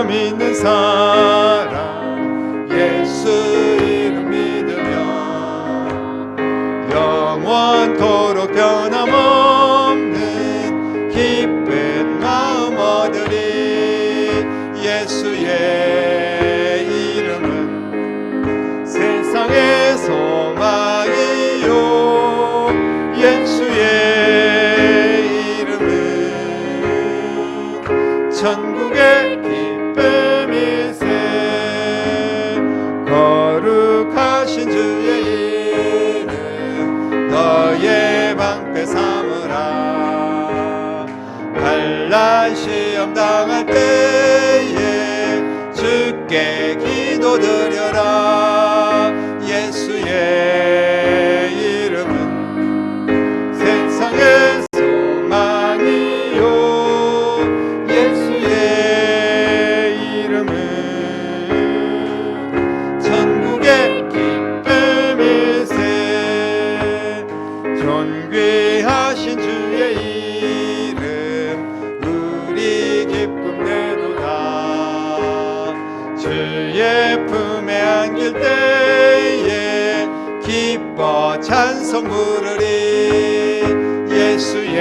믿음 있는 사람 예수 이름 믿으면 영원토록 변함없는 기쁜 마음 얻으리. 예수의 이름은 세상의 소망이요 예수의 이름은 천국의 기쁨일세. 거룩하신 주의 이름 너의 방패 삼으라. 환난 시험 당할 때에 주께 기도드려라. 예수의 이름은 세상의 소망이요 예수의 이름은 천국의 기쁨일세. 존귀하신 주의 이름 우리 기쁨 내도다. 주의 품에 안길 때에 기뻐 찬송 부르리. 예수의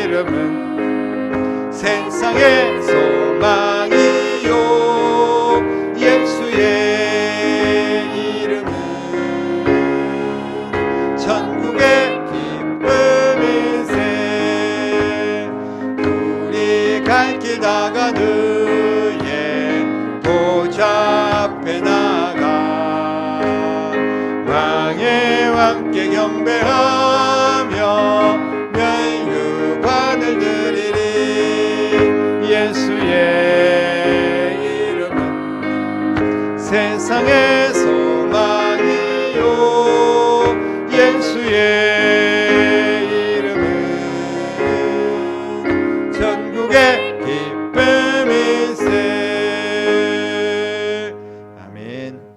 이름은 세상의 소망이요 예수의 이름은 천국의 기쁨일세. 우리 갈 길 다가 그의 보좌 앞에 나가 왕의 왕께 경배하며 멸류관을 드리리. 예수의 이름은 세상의 소망이요 예수의 이름은 천국의 기쁨일세. 아멘.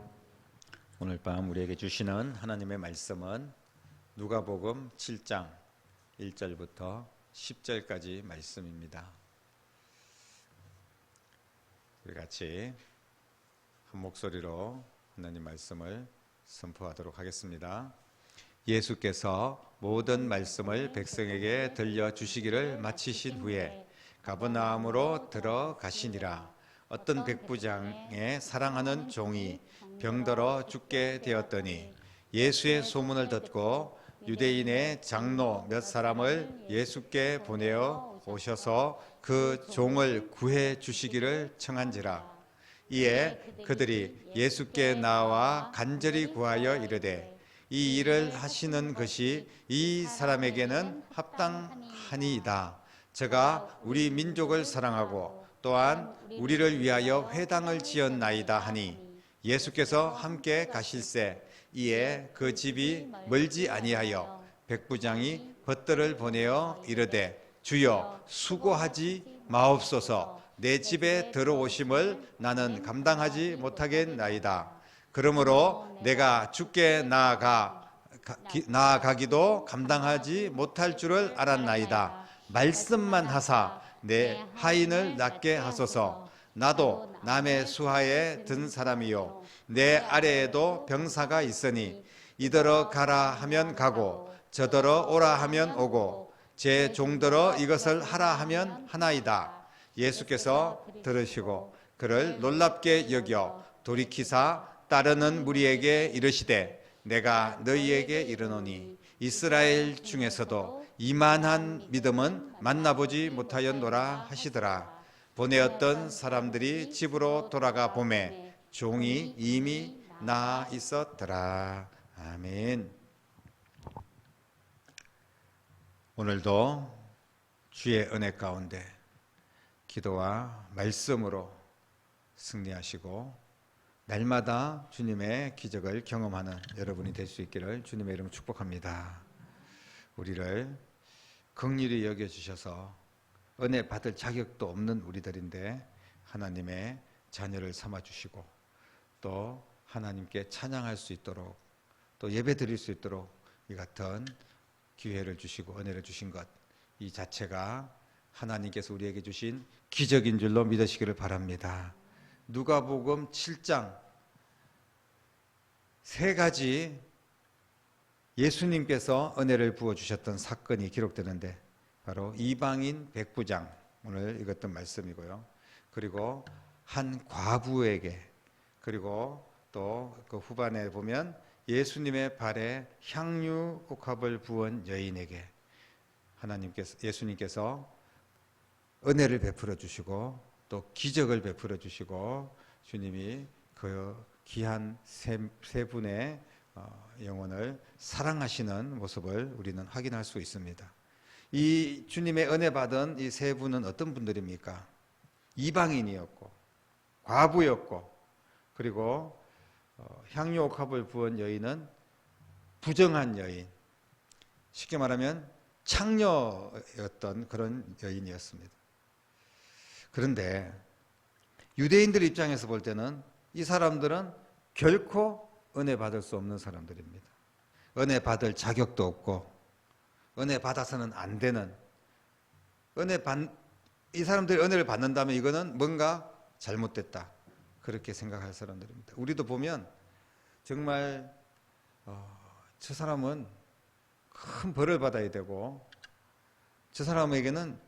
오늘 밤 우리에게 주시는 하나님의 말씀은 누가복음 7장 1절부터 10절까지 말씀입니다. 우리 같이 한 목소리로 하나님 말씀을 선포하도록 하겠습니다. 예수께서 모든 말씀을 백성에게 들려주시기를 마치신 후에 가버나움으로 들어가시니라. 어떤 백부장의 사랑하는 종이 병들어 죽게 되었더니 예수의 소문을 듣고 유대인의 장로 몇 사람을 예수께 보내어 오셔서 그 종을 구해 주시기를 청한지라. 이에 그들이 예수께 나와 간절히 구하여 이르되 이 일을 하시는 것이 이 사람에게는 합당하니이다. 저가 우리 민족을 사랑하고 또한 우리를 위하여 회당을 지었나이다 하니 예수께서 함께 가실새 이에 그 집이 멀지 아니하여 백부장이 벗들을 보내어 이르되 주여 수고하지 마옵소서. 내 집에 들어오심을 나는 감당하지 못하겠나이다. 그러므로 내가 주께 나아가기도 감당하지 못할 줄을 알았나이다. 말씀만 하사 내 하인을 낫게 하소서. 나도 남의 수하에 든 사람이요 내 아래에도 병사가 있으니 이더러 가라 하면 가고 저더러 오라 하면 오고 제 종더러 이것을 하라 하면 하나이다. 예수께서 들으시고 그를 놀랍게 여겨 돌이키사 따르는 무리에게 이르시되 내가 너희에게 이르노니 이스라엘 중에서도 이만한 믿음은 만나보지 못하였노라 하시더라. 보내었던 사람들이 집으로 돌아가 보매 종이 이미 나아 있었더라. 아멘. 오늘도 주의 은혜 가운데 기도와 말씀으로 승리하시고 날마다 주님의 기적을 경험하는 여러분이 될 수 있기를 주님의 이름으로 축복합니다. 우리를 긍휼히 여겨주셔서 은혜 받을 자격도 없는 우리들인데 하나님의 자녀를 삼아주시고 또 하나님께 찬양할 수 있도록 또 예배 드릴 수 있도록 이 같은 기회를 주시고 은혜를 주신 것 이 자체가 하나님께서 우리에게 주신 기적인 줄로 믿으시기를 바랍니다. 누가복음 7장 3가지 예수님께서 은혜를 부어주셨던 사건이 기록되는데 바로 이방인 백부장, 오늘 읽었던 말씀이고요. 그리고 한 과부에게, 그리고 또 그 후반에 보면 예수님의 발에 향유 옥합을 부은 여인에게 예수님께서 은혜를 베풀어 주시고 또 기적을 베풀어 주시고 주님이 그 귀한 세 분의 영혼을 사랑하시는 모습을 우리는 확인할 수 있습니다. 이 주님의 은혜 받은 이 세 분은 어떤 분들입니까? 이방인이었고 과부였고 그리고 향유옥합을 부은 여인은 부정한 여인, 쉽게 말하면 창녀였던 그런 여인이었습니다. 그런데 유대인들 입장에서 볼 때는 이 사람들은 결코 은혜 받을 수 없는 사람들입니다. 은혜 받을 자격도 없고 은혜 받아서는 안 되는, 이 사람들이 은혜를 받는다면 이거는 뭔가 잘못됐다, 그렇게 생각할 사람들입니다. 우리도 보면 정말 저 사람은 큰 벌을 받아야 되고 저 사람에게는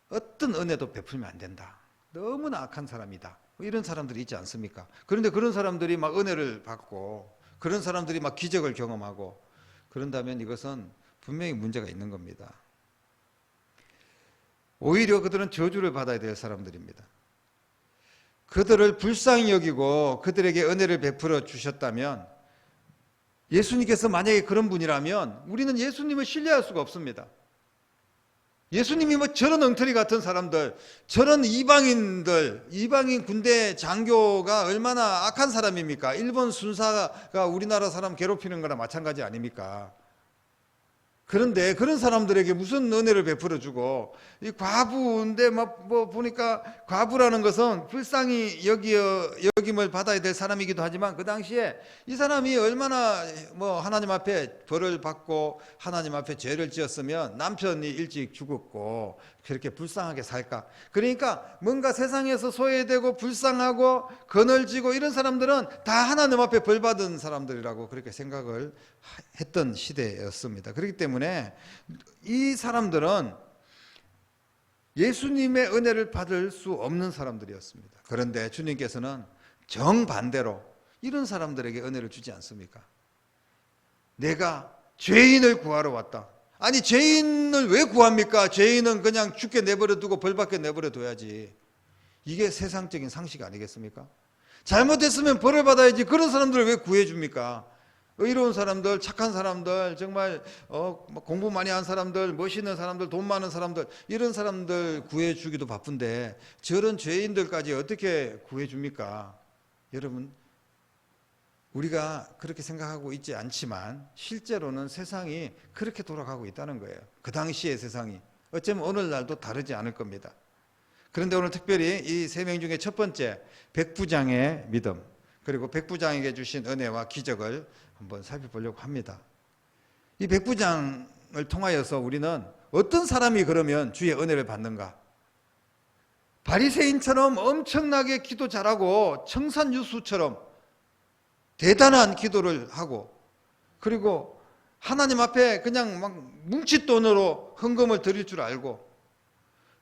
어떤 은혜도 베풀면 안 된다, 너무나 악한 사람이다, 이런 사람들이 있지 않습니까? 그런데 그런 사람들이 막 은혜를 받고 그런 사람들이 막 기적을 경험하고 그런다면 이것은 분명히 문제가 있는 겁니다. 오히려 그들은 저주를 받아야 될 사람들입니다. 그들을 불쌍히 여기고 그들에게 은혜를 베풀어 주셨다면, 예수님께서 만약에 그런 분이라면 우리는 예수님을 신뢰할 수가 없습니다. 예수님이 뭐 저런 엉터리 같은 사람들, 저런 이방인들, 이방인 군대 장교가 얼마나 악한 사람입니까? 일본 순사가 우리나라 사람 괴롭히는 거나 마찬가지 아닙니까? 그런데 그런 사람들에게 무슨 은혜를 베풀어 주고, 이 과부인데 뭐 보니까 과부라는 것은 불쌍히 여김을 받아야 될 사람이기도 하지만 그 당시에 이 사람이 얼마나 뭐 하나님 앞에 벌을 받고 하나님 앞에 죄를 지었으면 남편이 일찍 죽었고 그렇게 불쌍하게 살까? 그러니까 뭔가 세상에서 소외되고 불쌍하고 그늘지고 이런 사람들은 다 하나님 앞에 벌 받은 사람들이라고 그렇게 생각을 했던 시대였습니다. 그렇기 때문에 이 사람들은 예수님의 은혜를 받을 수 없는 사람들이었습니다. 그런데 주님께서는 정반대로 이런 사람들에게 은혜를 주지 않습니까? 내가 죄인을 구하러 왔다. 아니, 죄인을 왜 구합니까? 죄인은 그냥 죽게 내버려 두고 벌받게 내버려 둬야지. 이게 세상적인 상식 아니겠습니까? 잘못했으면 벌을 받아야지. 그런 사람들을 왜 구해줍니까? 의로운 사람들, 착한 사람들, 정말 공부 많이 한 사람들, 멋있는 사람들, 돈 많은 사람들, 이런 사람들 구해주기도 바쁜데 저런 죄인들까지 어떻게 구해줍니까? 여러분, 우리가 그렇게 생각하고 있지 않지만 실제로는 세상이 그렇게 돌아가고 있다는 거예요. 그 당시의 세상이 어쩌면 오늘날도 다르지 않을 겁니다. 그런데 오늘 특별히 이 3명 중에 첫 번째 백부장의 믿음, 그리고 백부장에게 주신 은혜와 기적을 한번 살펴보려고 합니다. 이 백부장을 통하여서 우리는 어떤 사람이 그러면 주의 은혜를 받는가? 바리새인처럼 엄청나게 기도 잘하고 청산유수처럼 대단한 기도를 하고, 그리고 하나님 앞에 그냥 막 뭉칫돈으로 헌금을 드릴 줄 알고,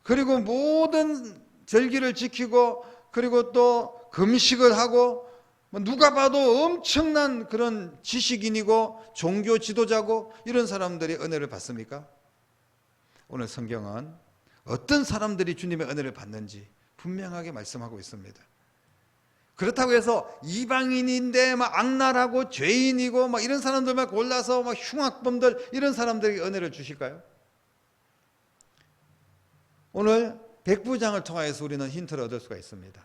그리고 모든 절기를 지키고, 그리고 또 금식을 하고, 누가 봐도 엄청난 그런 지식인이고 종교 지도자고 이런 사람들이 은혜를 받습니까? 오늘 성경은 어떤 사람들이 주님의 은혜를 받는지 분명하게 말씀하고 있습니다. 그렇다고 해서 이방인인데 막 악랄하고 죄인이고 막 이런 사람들만 골라서 막 흉악범들 이런 사람들에게 은혜를 주실까요? 오늘 백부장을 통하여서 우리는 힌트를 얻을 수가 있습니다.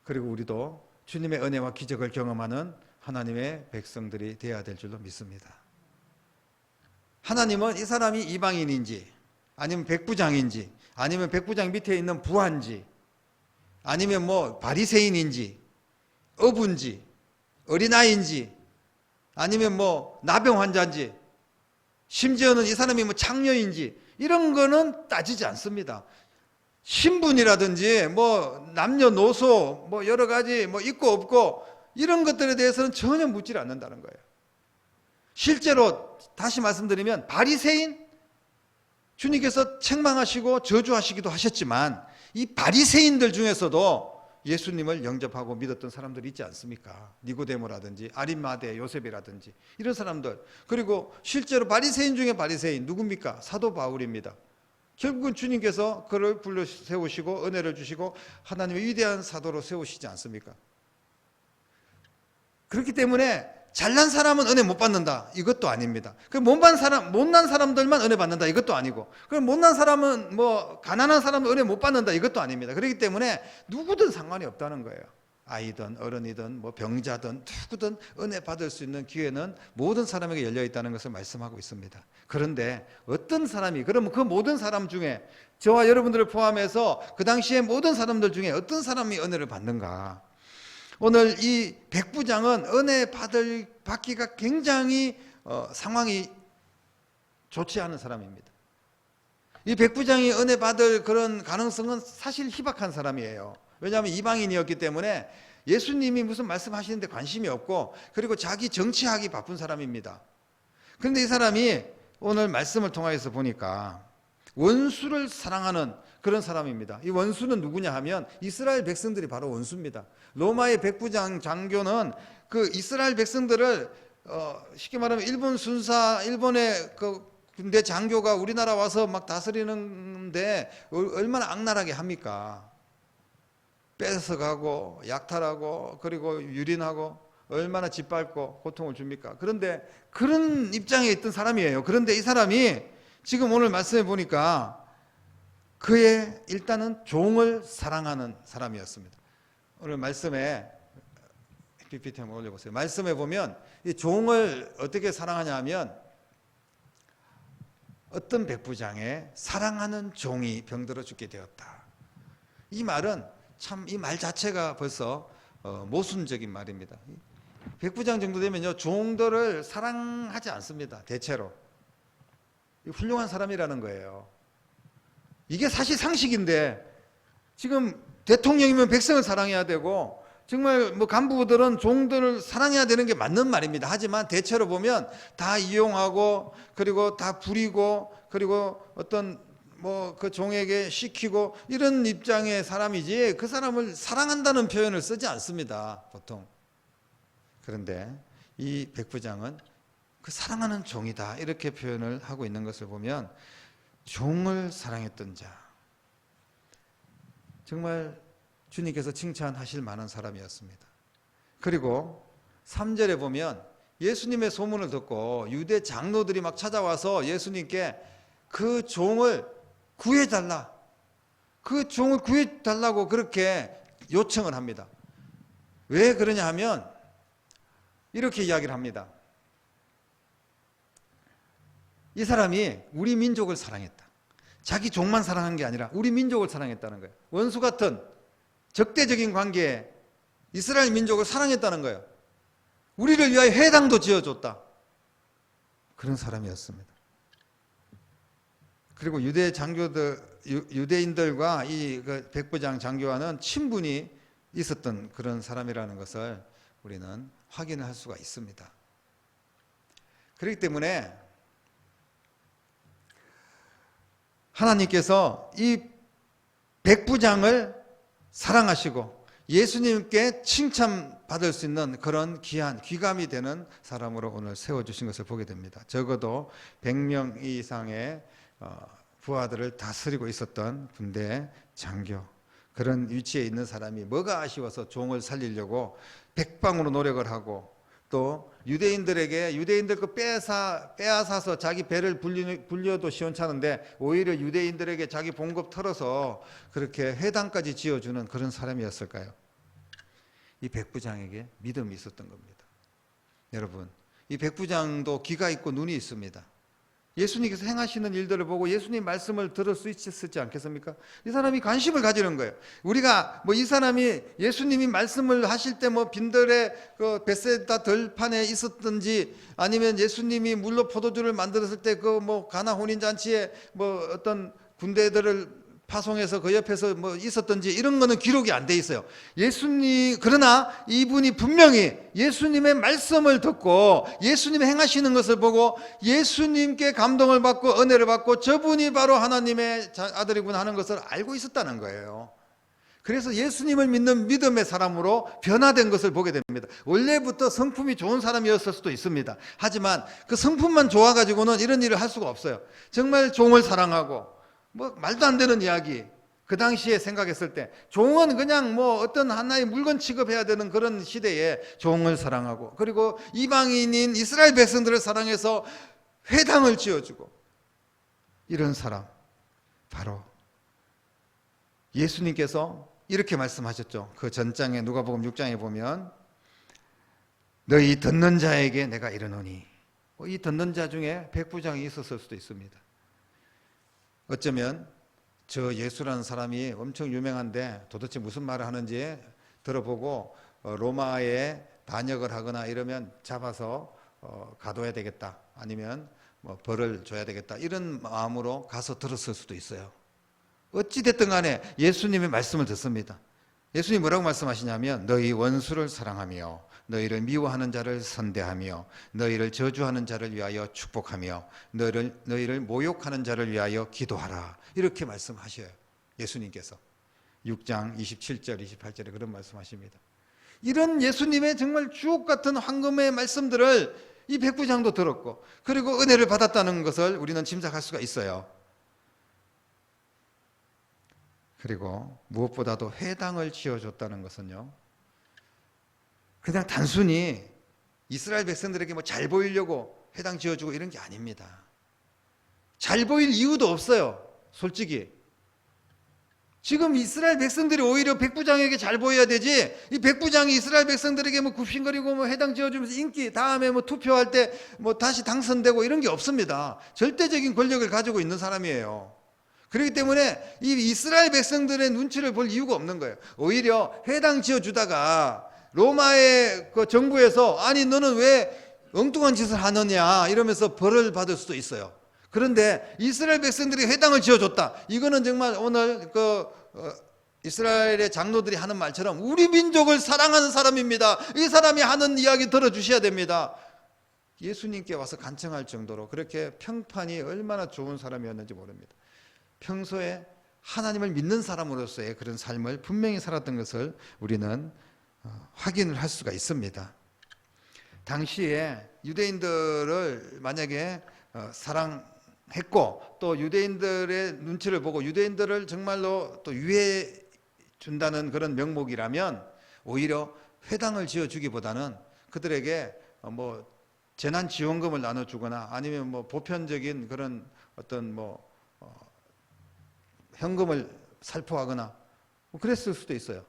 그리고 우리도 주님의 은혜와 기적을 경험하는 하나님의 백성들이 되어야 될 줄로 믿습니다. 하나님은 이 사람이 이방인인지 아니면 백부장인지 아니면 백부장 밑에 있는 부하인지 아니면 뭐 바리새인인지 어부인지 어린아이인지 아니면 뭐 나병 환자인지 심지어는 이 사람이 뭐 장녀인지 이런 거는 따지지 않습니다. 신분이라든지 뭐 남녀노소 뭐 여러 가지 뭐 있고 없고 이런 것들에 대해서는 전혀 묻지 않는다는 거예요. 실제로 다시 말씀드리면 바리새인, 주님께서 책망하시고 저주하시기도 하셨지만 이 바리새인들 중에서도 예수님을 영접하고 믿었던 사람들이 있지 않습니까? 니고데모라든지 아림마대 요셉이라든지 이런 사람들, 그리고 실제로 바리새인 중에 바리새인 누굽니까? 사도 바울입니다. 결국은 주님께서 그를 불러 세우시고 은혜를 주시고 하나님의 위대한 사도로 세우시지 않습니까? 그렇기 때문에 잘난 사람은 은혜 못 받는다, 이것도 아닙니다. 못난 사람들만 은혜 받는다, 이것도 아니고, 그럼 못난 사람은 뭐 가난한 사람은 은혜 못 받는다, 이것도 아닙니다. 그렇기 때문에 누구든 상관이 없다는 거예요. 아이든 어른이든 뭐 병자든 누구든 은혜 받을 수 있는 기회는 모든 사람에게 열려 있다는 것을 말씀하고 있습니다. 그런데 어떤 사람이, 그러면 그 모든 사람 중에 저와 여러분들을 포함해서 그 당시에 모든 사람들 중에 어떤 사람이 은혜를 받는가? 오늘 이 백부장은 은혜 받기가 굉장히 상황이 좋지 않은 사람입니다. 이 백부장이 은혜 받을 그런 가능성은 사실 희박한 사람이에요. 왜냐하면 이방인이었기 때문에 예수님이 무슨 말씀하시는데 관심이 없고, 그리고 자기 정치하기 바쁜 사람입니다. 그런데 이 사람이 오늘 말씀을 통해서 보니까 원수를 사랑하는 그런 사람입니다. 이 원수는 누구냐 하면 이스라엘 백성들이 바로 원수입니다. 로마의 백부장 장교는 그 이스라엘 백성들을 쉽게 말하면 일본의 그 군대 장교가 우리나라 와서 막 다스리는데 얼마나 악랄하게 합니까? 뺏어가고 약탈하고 그리고 유린하고 얼마나 짓밟고 고통을 줍니까? 그런데 그런 입장에 있던 사람이에요. 그런데 이 사람이 지금 오늘 말씀해 보니까 그의 일단은 종을 사랑하는 사람이었습니다. 오늘 말씀에 PPT 한번 올려보세요. 말씀해 보면 이 종을 어떻게 사랑하냐 하면 어떤 백부장의 사랑하는 종이 병들어 죽게 되었다. 이 말은 참 이 말 자체가 벌써 모순적인 말입니다. 백부장 정도 되면요 종들을 사랑하지 않습니다. 대체로 훌륭한 사람이라는 거예요. 이게 사실 상식인데 지금 대통령이면 백성을 사랑해야 되고 정말 뭐 간부들은 종들을 사랑해야 되는 게 맞는 말입니다. 하지만 대체로 보면 다 이용하고 그리고 다 부리고 그리고 어떤 뭐 그 종에게 시키고 이런 입장의 사람이지 그 사람을 사랑한다는 표현을 쓰지 않습니다. 보통. 그런데 이 백부장은 그 사랑하는 종이다 이렇게 표현을 하고 있는 것을 보면 종을 사랑했던 자, 정말 주님께서 칭찬하실 만한 사람이었습니다. 그리고 3절에 보면 예수님의 소문을 듣고 유대 장로들이 막 찾아와서 예수님께 그 종을 구해달라, 그 종을 구해달라고 그렇게 요청을 합니다. 왜 그러냐 하면 이렇게 이야기를 합니다. 이 사람이 우리 민족을 사랑했다. 자기 종만 사랑한 게 아니라 우리 민족을 사랑했다는 거예요. 원수 같은 적대적인 관계에 이스라엘 민족을 사랑했다는 거예요. 우리를 위하여 회당도 지어줬다. 그런 사람이었습니다. 그리고 유대인들과 이 백부장 장교와는 친분이 있었던 그런 사람이라는 것을 우리는 확인을 할 수가 있습니다. 그렇기 때문에 하나님께서 이 백부장을 사랑하시고 예수님께 칭찬받을 수 있는 그런 귀한 귀감이 되는 사람으로 오늘 세워주신 것을 보게 됩니다. 적어도 100명 이상의 부하들을 다스리고 있었던 군대 장교, 그런 위치에 있는 사람이 뭐가 아쉬워서 종을 살리려고 백방으로 노력을 하고 또 유대인들 그 빼앗아서 자기 배를 불려도 시원찮은데 오히려 유대인들에게 자기 봉급 털어서 그렇게 회당까지 지어주는 그런 사람이었을까요? 이 백부장에게 믿음이 있었던 겁니다. 여러분, 이 백부장도 귀가 있고 눈이 있습니다. 예수님께서 행하시는 일들을 보고 예수님 말씀을 들을 수 있었지 않겠습니까? 이 사람이 관심을 가지는 거예요. 우리가 뭐 이 사람이 예수님이 말씀을 하실 때 뭐 빈들의 그 베세다 들판에 있었든지 아니면 예수님이 물로 포도주를 만들었을 때 그 뭐 가나 혼인 잔치에 뭐 어떤 군대들을 파송해서 그 옆에서 뭐 있었던지 이런 거는 기록이 안 돼 있어요. 그러나 이분이 분명히 예수님의 말씀을 듣고 예수님 행하시는 것을 보고 예수님께 감동을 받고 은혜를 받고 저분이 바로 하나님의 아들이구나 하는 것을 알고 있었다는 거예요. 그래서 예수님을 믿는 믿음의 사람으로 변화된 것을 보게 됩니다. 원래부터 성품이 좋은 사람이었을 수도 있습니다. 하지만 그 성품만 좋아가지고는 이런 일을 할 수가 없어요. 정말 종을 사랑하고 뭐 말도 안 되는 이야기, 그 당시에 생각했을 때 종은 그냥 뭐 어떤 하나의 물건 취급해야 되는 그런 시대에 종을 사랑하고, 그리고 이방인인 이스라엘 백성들을 사랑해서 회당을 지어주고, 이런 사람 바로 예수님께서 이렇게 말씀하셨죠. 그 전장에 누가복음 6장에 보면 너희 듣는 자에게 내가 이르노니, 이 듣는 자 중에 백부장이 있었을 수도 있습니다. 어쩌면 저 예수라는 사람이 엄청 유명한데 도대체 무슨 말을 하는지 들어보고 로마에 반역을 하거나 이러면 잡아서 가둬야 되겠다, 아니면 뭐 벌을 줘야 되겠다, 이런 마음으로 가서 들었을 수도 있어요. 어찌됐든 간에 예수님의 말씀을 듣습니다. 예수님이 뭐라고 말씀하시냐면 너희 원수를 사랑하며 너희를 미워하는 자를 선대하며 너희를 저주하는 자를 위하여 축복하며 너희를 모욕하는 자를 위하여 기도하라, 이렇게 말씀하셔요. 예수님께서 6장 27절 28절에 그런 말씀하십니다. 이런 예수님의 정말 주옥 같은 황금의 말씀들을 이 백부장도 들었고, 그리고 은혜를 받았다는 것을 우리는 짐작할 수가 있어요. 그리고 무엇보다도 회당을 지어줬다는 것은요, 그냥 단순히 이스라엘 백성들에게 뭐 잘 보이려고 회당 지어주고 이런 게 아닙니다. 잘 보일 이유도 없어요. 솔직히 지금 이스라엘 백성들이 오히려 백부장에게 잘 보여야 되지, 이 백부장이 이스라엘 백성들에게 뭐 굽신거리고 뭐 회당 지어주면서 인기, 다음에 뭐 투표할 때 뭐 다시 당선되고 이런 게 없습니다. 절대적인 권력을 가지고 있는 사람이에요. 그렇기 때문에 이 이스라엘 백성들의 눈치를 볼 이유가 없는 거예요. 오히려 회당 지어주다가 로마의 그 정부에서 아니 너는 왜 엉뚱한 짓을 하느냐 이러면서 벌을 받을 수도 있어요. 그런데 이스라엘 백성들이 회당을 지어줬다, 이거는 정말 오늘 이스라엘의 장로들이 하는 말처럼 우리 민족을 사랑하는 사람입니다, 이 사람이 하는 이야기 들어주셔야 됩니다. 예수님께 와서 간청할 정도로 그렇게 평판이 얼마나 좋은 사람이었는지 모릅니다. 평소에 하나님을 믿는 사람으로서의 그런 삶을 분명히 살았던 것을 우리는 확인을 할 수가 있습니다. 당시에 유대인들을 만약에 사랑했고 또 유대인들의 눈치를 보고 유대인들을 정말로 또 유해해 준다는 그런 명목이라면 오히려 회당을 지어주기보다는 그들에게 뭐 재난지원금을 나눠주거나 아니면 뭐 보편적인 그런 어떤 뭐 현금을 살포하거나 뭐 그랬을 수도 있어요.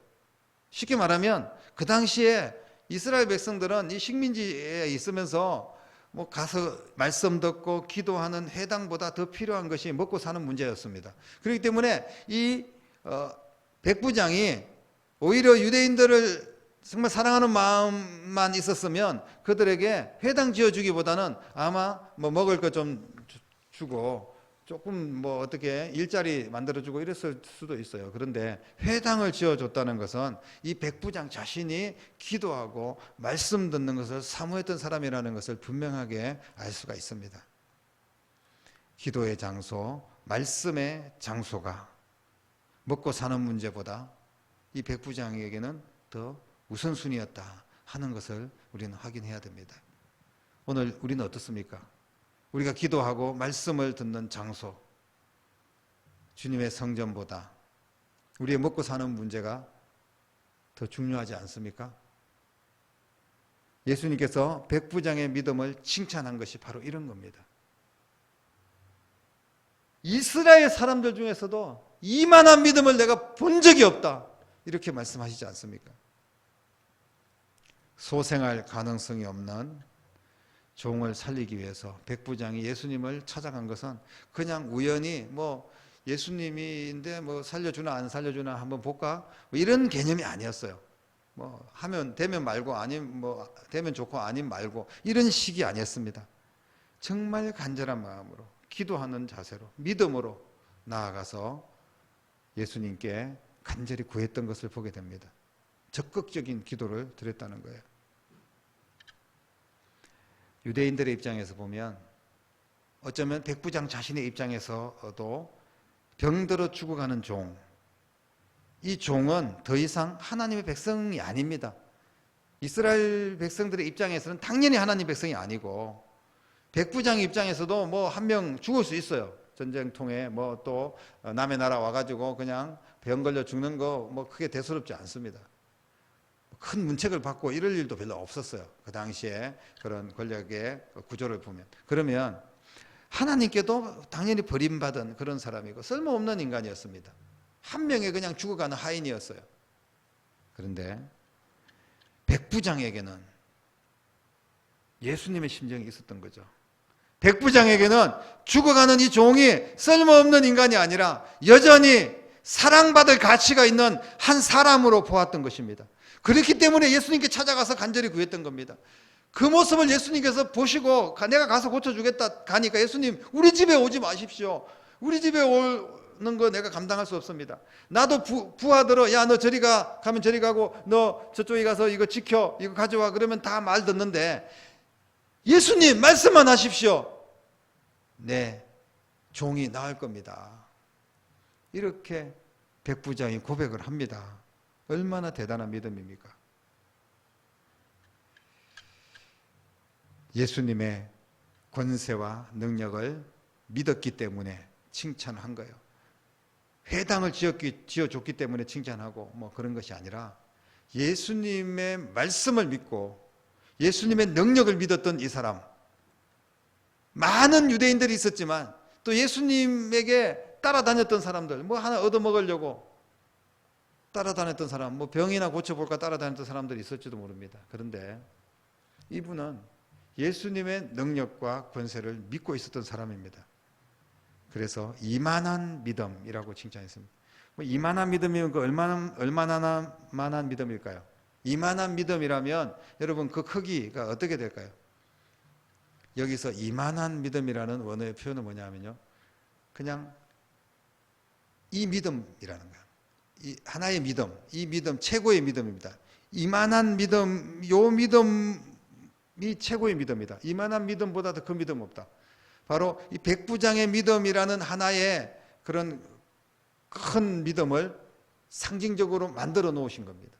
쉽게 말하면 그 당시에 이스라엘 백성들은 이 식민지에 있으면서 뭐 가서 말씀 듣고 기도하는 회당보다 더 필요한 것이 먹고 사는 문제였습니다. 그렇기 때문에 이 백부장이 오히려 유대인들을 정말 사랑하는 마음만 있었으면 그들에게 회당 지어주기보다는 아마 뭐 먹을 것 좀 주고 조금 뭐 어떻게 일자리 만들어주고 이랬을 수도 있어요. 그런데 회당을 지어줬다는 것은 이 백부장 자신이 기도하고 말씀 듣는 것을 사모했던 사람이라는 것을 분명하게 알 수가 있습니다. 기도의 장소, 말씀의 장소가 먹고 사는 문제보다 이 백부장에게는 더 우선순위였다 하는 것을 우리는 확인해야 됩니다. 오늘 우리는 어떻습니까? 우리가 기도하고 말씀을 듣는 장소, 주님의 성전보다 우리의 먹고 사는 문제가 더 중요하지 않습니까? 예수님께서 백부장의 믿음을 칭찬한 것이 바로 이런 겁니다. 이스라엘 사람들 중에서도 이만한 믿음을 내가 본 적이 없다, 이렇게 말씀하시지 않습니까? 소생할 가능성이 없는 종을 살리기 위해서 백부장이 예수님을 찾아간 것은 그냥 우연히 뭐 예수님인데 뭐 살려주나 안 살려주나 한번 볼까 뭐 이런 개념이 아니었어요. 뭐 하면 되면 말고 아니면 뭐 되면 좋고 아니면 말고 이런 식이 아니었습니다. 정말 간절한 마음으로 기도하는 자세로 믿음으로 나아가서 예수님께 간절히 구했던 것을 보게 됩니다. 적극적인 기도를 드렸다는 거예요. 유대인들의 입장에서 보면 어쩌면 백부장 자신의 입장에서도 병들어 죽어가는 종, 이 종은 더 이상 하나님의 백성이 아닙니다. 이스라엘 백성들의 입장에서는 당연히 하나님 백성이 아니고 백부장 입장에서도 뭐 한 명 죽을 수 있어요. 전쟁통에 뭐 또 남의 나라 와가지고 그냥 병 걸려 죽는 거 뭐 크게 대수롭지 않습니다. 큰 문책을 받고 이럴 일도 별로 없었어요. 그 당시에 그런 권력의 구조를 보면. 그러면 하나님께도 당연히 버림받은 그런 사람이고 쓸모없는 인간이었습니다. 한 명에 그냥 죽어가는 하인이었어요. 그런데 백부장에게는 예수님의 심정이 있었던 거죠. 백부장에게는 죽어가는 이 종이 쓸모없는 인간이 아니라 여전히 사랑받을 가치가 있는 한 사람으로 보았던 것입니다. 그렇기 때문에 예수님께 찾아가서 간절히 구했던 겁니다. 그 모습을 예수님께서 보시고 내가 가서 고쳐주겠다 가니까 예수님 우리 집에 오지 마십시오. 우리 집에 오는 거 내가 감당할 수 없습니다. 나도 부하들어 야 너 저리 가 가면 저리 가고 너 저쪽에 가서 이거 지켜 이거 가져와 그러면 다 말 듣는데 예수님 말씀만 하십시오. 네 종이 나을 겁니다. 이렇게 백부장이 고백을 합니다. 얼마나 대단한 믿음입니까? 예수님의 권세와 능력을 믿었기 때문에 칭찬한 거예요. 회당을 지어줬기 때문에 칭찬하고 뭐 그런 것이 아니라 예수님의 말씀을 믿고 예수님의 능력을 믿었던 이 사람, 많은 유대인들이 있었지만 또 예수님에게 따라다녔던 사람들, 뭐 하나 얻어먹으려고 따라다녔던 사람, 뭐 병이나 고쳐볼까 따라다녔던 사람들이 있을지도 모릅니다. 그런데 이분은 예수님의 능력과 권세를 믿고 있었던 사람입니다. 그래서 이만한 믿음이라고 칭찬했습니다. 뭐 이만한 믿음이면 그 얼마나 만한 믿음일까요? 이만한 믿음이라면 여러분 그 크기가 어떻게 될까요? 여기서 이만한 믿음이라는 원어의 표현은 뭐냐면요. 그냥 이 믿음이라는 거예요. 이 하나의 믿음, 이 믿음 최고의 믿음입니다. 이만한 믿음, 요 믿음이 최고의 믿음이다. 이만한 믿음보다 더 큰 믿음 없다. 바로 이 백부장의 믿음이라는 하나의 그런 큰 믿음을 상징적으로 만들어 놓으신 겁니다.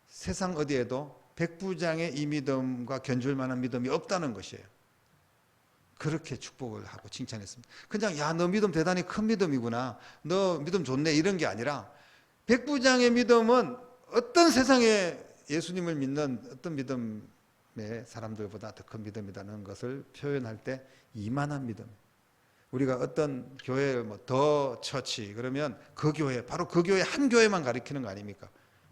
세상 어디에도 백부장의 이 믿음과 견줄 만한 믿음이 없다는 것이에요. 그렇게 축복을 하고 칭찬했습니다. 그냥 야, 너 믿음 대단히 큰 믿음이구나. 너 믿음 좋네. 이런 게 아니라 백부장의 믿음은 어떤 세상에 예수님을 믿는 어떤 믿음의 사람들보다 더 큰 믿음이라는 것을 표현할 때 이만한 믿음. 우리가 어떤 교회를 뭐 더 처치 그러면 그 교회, 바로 그 교회 한 교회만 가리키는 거 아닙니까?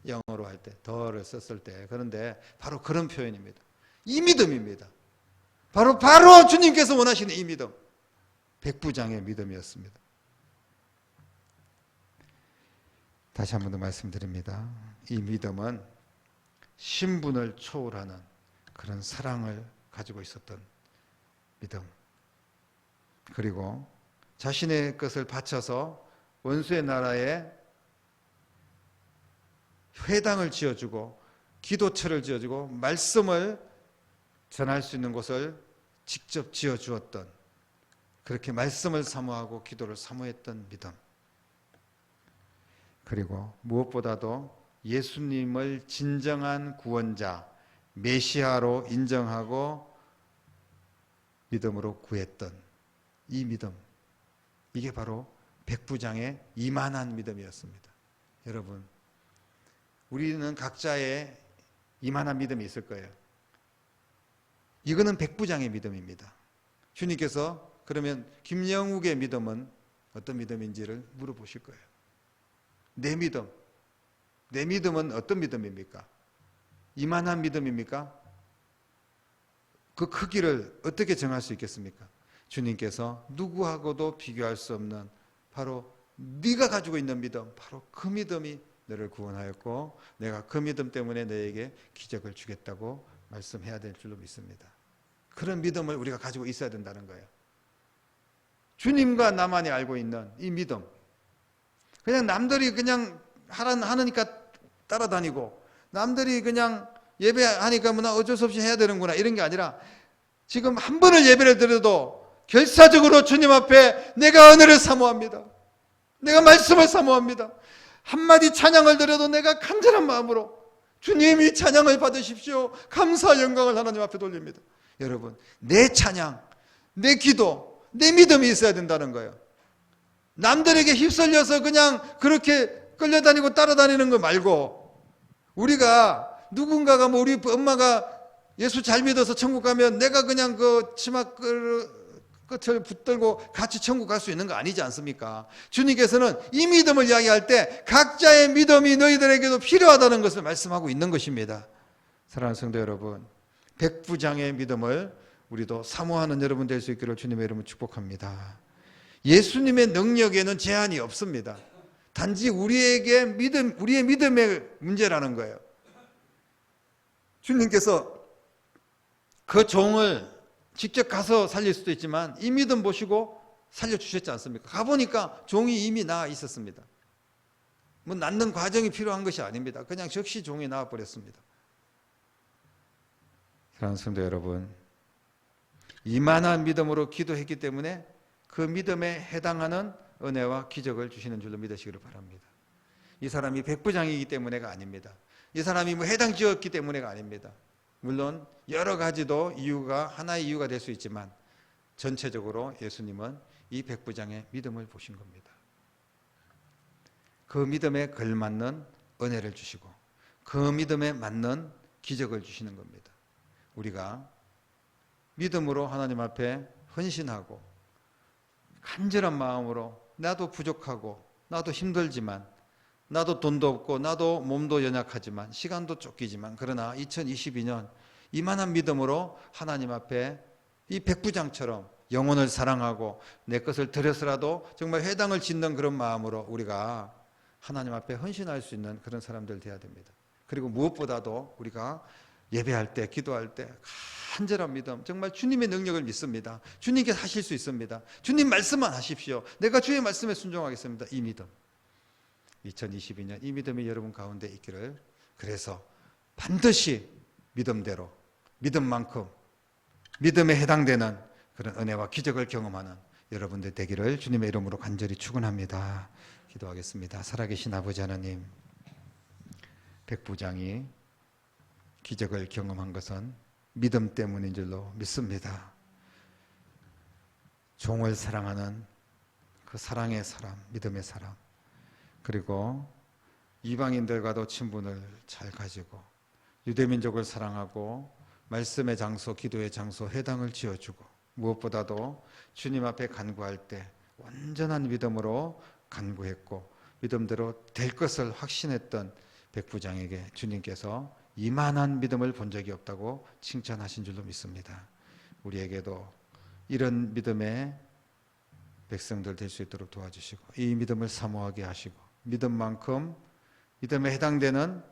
영어로 할 때 더를 썼을 때. 그런데 바로 그런 표현입니다. 이 믿음입니다. 바로 주님께서 원하시는 이 믿음, 백부장의 믿음이었습니다. 다시 한 번 더 말씀드립니다. 이 믿음은 신분을 초월하는 그런 사랑을 가지고 있었던 믿음, 그리고 자신의 것을 바쳐서 원수의 나라에 회당을 지어주고 기도처를 지어주고 말씀을 전할 수 있는 곳을 직접 지어주었던, 그렇게 말씀을 사모하고 기도를 사모했던 믿음, 그리고 무엇보다도 예수님을 진정한 구원자, 메시아로 인정하고 믿음으로 구했던 이 믿음, 이게 바로 백부장의 이만한 믿음이었습니다. 여러분, 우리는 각자의 이만한 믿음이 있을 거예요. 이거는 백부장의 믿음입니다. 주님께서 그러면 김영욱의 믿음은 어떤 믿음인지를 물어보실 거예요. 내 믿음은 어떤 믿음입니까? 이만한 믿음입니까? 그 크기를 어떻게 정할 수 있겠습니까? 주님께서 누구하고도 비교할 수 없는 바로 네가 가지고 있는 믿음, 바로 그 믿음이 너를 구원하였고 내가 그 믿음 때문에 너에게 기적을 주겠다고 말씀해야 될 줄로 믿습니다. 그런 믿음을 우리가 가지고 있어야 된다는 거예요. 주님과 나만이 알고 있는 이 믿음. 그냥 남들이 그냥 하니까 따라다니고 남들이 그냥 예배하니까 뭐 나 어쩔 수 없이 해야 되는구나 이런 게 아니라 지금 한 번을 예배를 드려도 결사적으로 주님 앞에 내가 은혜를 사모합니다. 내가 말씀을 사모합니다. 한마디 찬양을 드려도 내가 간절한 마음으로 주님이 찬양을 받으십시오. 감사 영광을 하나님 앞에 돌립니다. 여러분, 내 찬양, 내 기도, 내 믿음이 있어야 된다는 거예요. 남들에게 휩쓸려서 그냥 그렇게 끌려다니고 따라다니는 거 말고 우리가 누군가가 뭐 우리 엄마가 예수 잘 믿어서 천국 가면 내가 그냥 그 치마 끝을 붙들고 같이 천국 갈 수 있는 거 아니지 않습니까? 주님께서는 이 믿음을 이야기할 때 각자의 믿음이 너희들에게도 필요하다는 것을 말씀하고 있는 것입니다. 사랑하는 성도 여러분, 백부장의 믿음을 우리도 사모하는 여러분 될 수 있기를 주님의 이름으로 축복합니다. 예수님의 능력에는 제한이 없습니다. 단지 우리의 믿음의 문제라는 거예요. 주님께서 그 종을 직접 가서 살릴 수도 있지만 이 믿음 보시고 살려주셨지 않습니까? 가보니까 종이 이미 나아 있었습니다. 뭐 낳는 과정이 필요한 것이 아닙니다. 그냥 즉시 종이 나와버렸습니다. 사랑하는 성도 여러분, 이만한 믿음으로 기도했기 때문에 그 믿음에 해당하는 은혜와 기적을 주시는 줄로 믿으시기를 바랍니다. 이 사람이 백부장이기 때문에가 아닙니다. 이 사람이 뭐 해당 지었기 때문에가 아닙니다. 물론 여러 가지도 하나의 이유가 될 수 있지만 전체적으로 예수님은 이 백부장의 믿음을 보신 겁니다. 그 믿음에 걸맞는 은혜를 주시고 그 믿음에 맞는 기적을 주시는 겁니다. 우리가 믿음으로 하나님 앞에 헌신하고 간절한 마음으로 나도 부족하고 나도 힘들지만 나도 돈도 없고 나도 몸도 연약하지만 시간도 쫓기지만 그러나 2022년 이만한 믿음으로 하나님 앞에 이 백부장처럼 영혼을 사랑하고 내 것을 드려서라도 정말 회당을 짓는 그런 마음으로 우리가 하나님 앞에 헌신할 수 있는 그런 사람들 되어야 됩니다. 그리고 무엇보다도 우리가 예배할 때 기도할 때 간절한 믿음, 정말 주님의 능력을 믿습니다. 주님께서 하실 수 있습니다. 주님 말씀만 하십시오. 내가 주의 말씀에 순종하겠습니다. 이 믿음, 2022년 이 믿음이 여러분 가운데 있기를, 그래서 반드시 믿음대로 믿음만큼 믿음에 해당되는 그런 은혜와 기적을 경험하는 여러분들 되기를 주님의 이름으로 간절히 축원합니다. 기도하겠습니다. 살아계신 아버지 하나님, 백부장이 기적을 경험한 것은 믿음 때문인 줄로 믿습니다. 종을 사랑하는 그 사랑의 사람, 믿음의 사람, 그리고 이방인들과도 친분을 잘 가지고 유대민족을 사랑하고 말씀의 장소, 기도의 장소, 회당을 지어주고 무엇보다도 주님 앞에 간구할 때 온전한 믿음으로 간구했고 믿음대로 될 것을 확신했던 백부장에게 주님께서 이만한 믿음을 본 적이 없다고 칭찬하신 줄로 믿습니다. 우리에게도 이런 믿음의 백성들 될 수 있도록 도와주시고 이 믿음을 사모하게 하시고 믿음만큼 믿음에 해당되는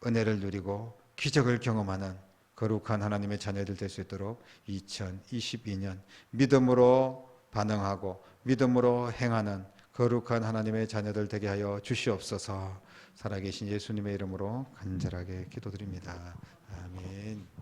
은혜를 누리고 기적을 경험하는 거룩한 하나님의 자녀들 될 수 있도록 2022년 믿음으로 반응하고 믿음으로 행하는 거룩한 하나님의 자녀들 되게 하여 주시옵소서. 살아계신 예수님의 이름으로 간절하게 기도드립니다. 아멘.